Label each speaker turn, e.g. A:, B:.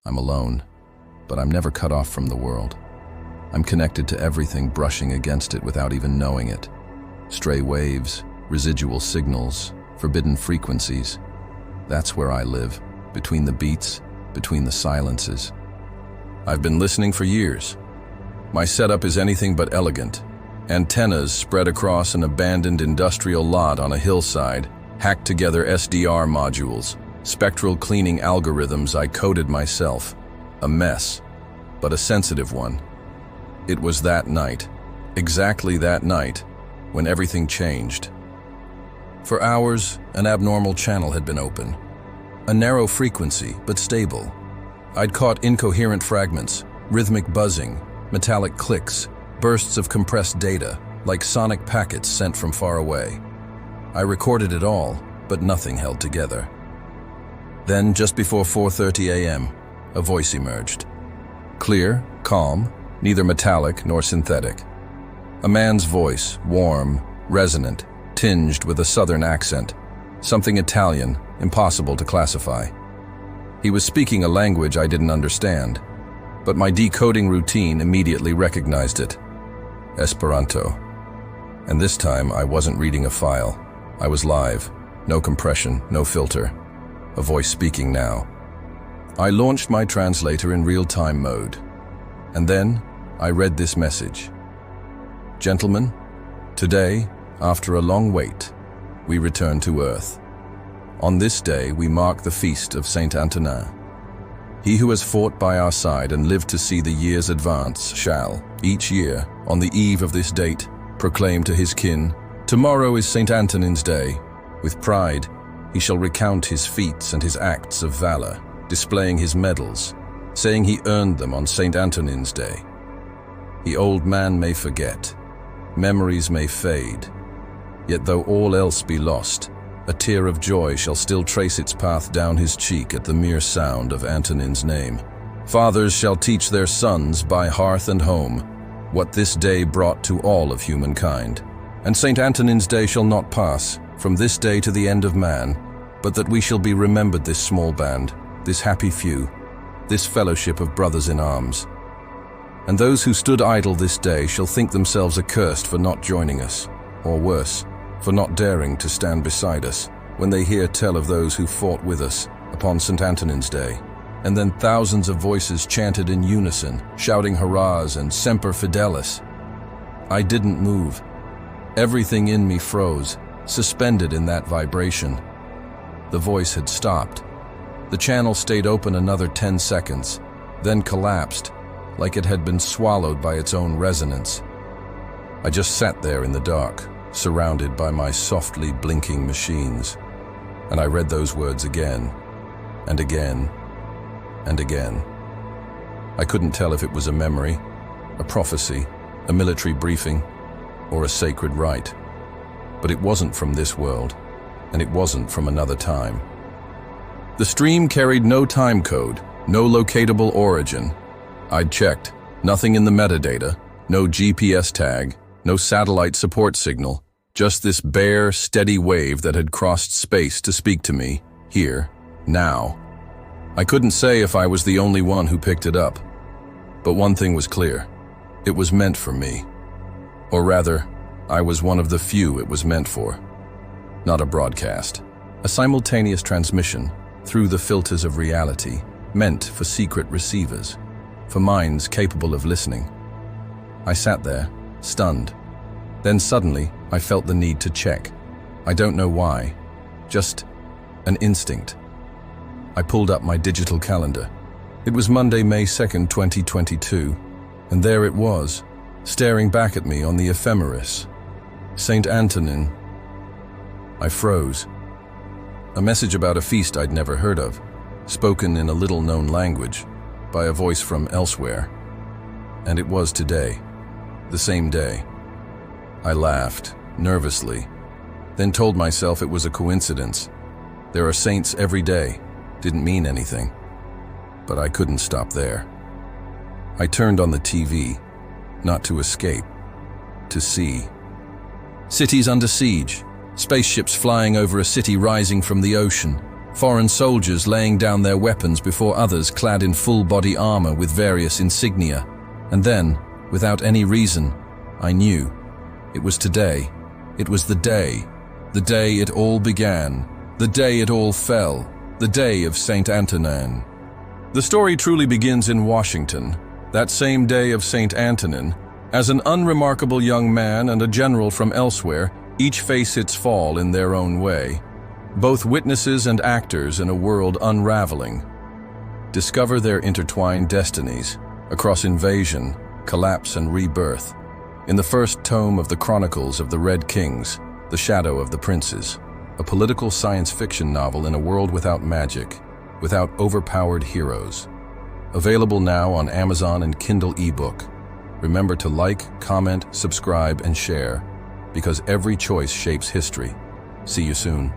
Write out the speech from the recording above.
A: I'm alone, but I'm never cut off from the world. I'm connected to everything brushing against it without even knowing it. Stray waves, residual signals, forbidden frequencies. That's where I live, between the beats, between the silences. I've been listening for years. My setup is anything but elegant. Antennas spread across an abandoned industrial lot on a hillside, hacked together SDR modules, spectral cleaning algorithms I coded myself. A mess, but a sensitive one. It was that night, exactly that night, when everything changed. For hours, an abnormal channel had been open. A narrow frequency, but stable. I'd caught incoherent fragments, rhythmic buzzing, metallic clicks, bursts of compressed data, like sonic packets sent from far away. I recorded it all, but nothing held together. Then, just before 4:30 a.m., a voice emerged. Clear, calm, neither metallic nor synthetic. A man's voice, warm, resonant, tinged with a southern accent, something Italian, impossible to classify. He was speaking a language I didn't understand, but my decoding routine immediately recognized it. Esperanto. And this time I wasn't reading a file. I was live, no compression, no filter. A voice speaking now. I launched my translator in real-time mode, and then I read this message. Gentlemen, today, after a long wait, we return to Earth. On this day, we mark the feast of Saint Antonin. He who has fought by our side and lived to see the years advance shall, each year, on the eve of this date, proclaim to his kin, "Tomorrow is Saint Antonin's day." With pride, he shall recount his feats and his acts of valor, displaying his medals, saying he earned them on Saint Antonin's day. The old man may forget, memories may fade, yet though all else be lost, a tear of joy shall still trace its path down his cheek at the mere sound of Antonin's name. Fathers shall teach their sons by hearth and home what this day brought to all of humankind. And Saint Antonin's day shall not pass from this day to the end of man, but that we shall be remembered, this small band, this happy few, this fellowship of brothers in arms. And those who stood idle this day shall think themselves accursed for not joining us, or worse, for not daring to stand beside us, when they hear tell of those who fought with us upon St. Antonin's Day. And then thousands of voices chanted in unison, shouting hurrahs and semper fidelis. I didn't move. Everything in me froze, suspended in that vibration. The voice had stopped. The channel stayed open another 10 seconds, then collapsed, like it had been swallowed by its own resonance. I just sat there in the dark, surrounded by my softly blinking machines, and I read those words again, and again, and again. I couldn't tell if it was a memory, a prophecy, a military briefing, or a sacred rite. But it wasn't from this world, and it wasn't from another time. The stream carried no time code, no locatable origin. I'd checked, nothing in the metadata, no GPS tag, no satellite support signal, just this bare, steady wave that had crossed space to speak to me, here, now. I couldn't say if I was the only one who picked it up, but one thing was clear. It was meant for me. Or rather, I was one of the few it was meant for. Not a broadcast, a simultaneous transmission through the filters of reality, meant for secret receivers, for minds capable of listening. I sat there, stunned. Then suddenly, I felt the need to check. I don't know why, just an instinct. I pulled up my digital calendar. It was Monday, May 2nd, 2022, and there it was, staring back at me on the ephemeris. Saint Antonin. I froze. A message about a feast I'd never heard of, spoken in a little-known language, by a voice from elsewhere. And it was today, the same day. I laughed, nervously, then told myself it was a coincidence. There are saints every day, didn't mean anything. But I couldn't stop there. I turned on the TV, not to escape, to see. Cities under siege, spaceships flying over a city rising from the ocean, Foreign soldiers laying down their weapons before others clad in full-body armor with various insignia. And then, without any reason, I knew. It was today. It was the day it all began, the day it all fell, the day of Saint Antonin. The story truly begins in Washington, that same day of Saint Antonin. As an unremarkable young man and a general from elsewhere, each face its fall in their own way. Both witnesses and actors in a world unraveling. Discover their intertwined destinies, across invasion, collapse and rebirth. In the first tome of the Chronicles of the Red Kings, The Shadow of the Princes, a political science fiction novel in a world without magic, without overpowered heroes. Available now on Amazon and Kindle ebook. Remember to like, comment, subscribe, and share, because every choice shapes history. See you soon.